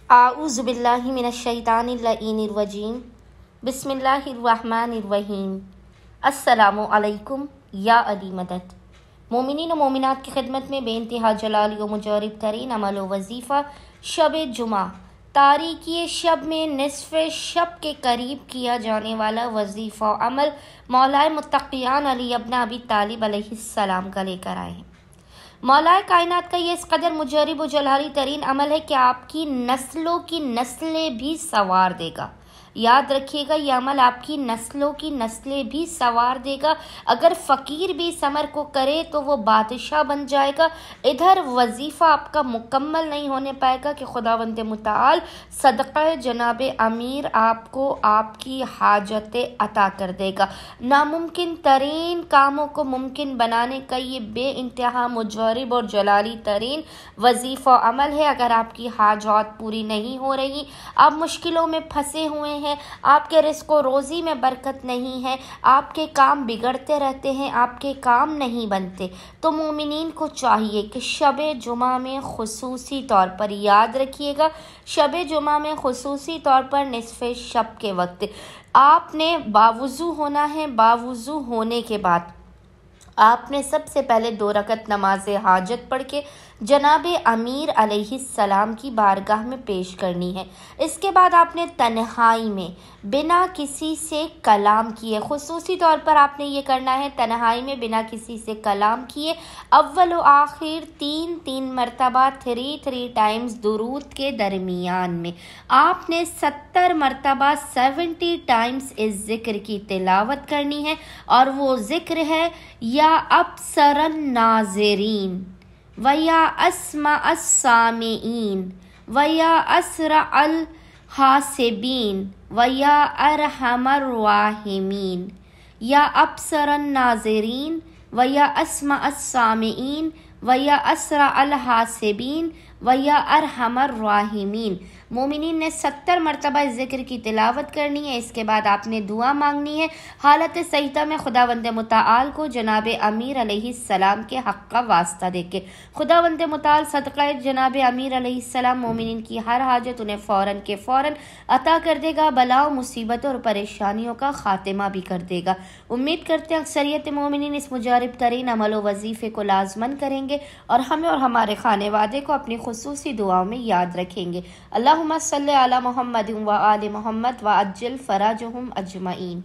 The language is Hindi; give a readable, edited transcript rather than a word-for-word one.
आऊज़ु बिल्लाहि मिनश्शैतानिर्रजीम बिस्मिल्लाहिर्रहमानिर्रहीम। अस्सलामु अलैकुम या अली मदद। मोमिनीन व मोमिनात की खिदमत में बेइंतहा जलाली व मुजरिब तरीन अमल व वजीफ़ा शब जुमा तारीकी शब में निसफ़ शब के करीब किया जाने वाला वजीफ़ा अमल मौलाए मुत्तक़ियान अली इब्न अबी तालिब अलैहिस्सलाम का लेकर आए हैं। मौलाए कायनात का ये इस कदर मुजरिब व जलाली तरीन अमल है कि आपकी नस्लों की नस्लें भी सवार देगा। याद रखिएगा, यह अमल आपकी नस्लों की नस्लें भी सवार देगा। अगर फ़कीर भी इस अमल को करे तो वो बादशाह बन जाएगा। इधर वजीफ़ा आपका मुकम्मल नहीं होने पाएगा कि खुदावंद मुताल सदक़ा जनाब अमीर आपको आपकी हाजतें अता कर देगा। नामुमकिन तरीन कामों को मुमकिन बनाने का ये बेइंतहा मुजरिब और जलाली तरीन वजीफ़ा अमल है। अगर आपकी हाजात पूरी नहीं हो रही, आप मुश्किलों में फंसे हुए हैं, आपके रिज़्क़ व रोज़ी में बरकत नहीं है, आपके काम बिगड़ते रहते हैं, आपके काम नहीं बनते, तो मोमिनीन को चाहिए कि शब जुमा में खुसूसी तौर पर, याद रखिएगा, शब जुमा में खुसूसी तौर पर निसफ़ शब के वक्त आपने बावुज़ू होना है। बावुज़ू होने के बाद आपने सबसे पहले 2 रकत नमाज हाजत पढ़ के जनाब अमीर अलैहिस्सलाम की बारगाह में पेश करनी है। इसके बाद आपने तन्हाई में बिना किसी से कलाम किए, खुसूसी तौर पर आपने ये करना है, तन्हाई में बिना किसी से कलाम किए अव्वल व आखिर 3 मरतबा 3 टाइम्स दुरूद के दरमियान में आपने 70 मरतबा 70 टाइम्स इस ज़िक्र की तिलावत करनी है। और वो ज़िक्र है या अब्सरन नाज़रीन वया अस्मा अस्सामीन वया असरा अल हासिबीन वया अरहमर राहिमीन। या अब्सरन नाज़रीन वया अस्मा अस्सामीन वया असरा अल हासिबीन वया अरहमर राहिमीन। मोमिनीन ने 70 मरतबा इस ज़िक्र की तिलावत करनी है। इसके बाद आपने दुआ मांगनी है हालत सईदा में खुदावंद मुताल को जनाब अमीर अलैहिस्सलाम के हक़ का वास्ता देके। खुदावंद मुताल सदक़ा जनाब अमीर अलैहिस्सलाम मोमिनीन की हर हाजत उन्हें फ़ौरन के फ़ौरन अता कर देगा, बलाओं मुसीबतों और परेशानियों का ख़ात्मा भी कर देगा। उम्मीद करते हैं अक्सरियत मोमिनीन इस मुजारिब तरीन अमल व वजीफ़े को लाज़मन करेंगे और हमें और हमारे खाने वादे को अपनी खुसूसी दुआओं में याद रखेंगे। अल्लाहुम्मा सल्लि अला मुहम्मद व आले मुहम्मद व अज्जिल फ़राजहुम अजमईन।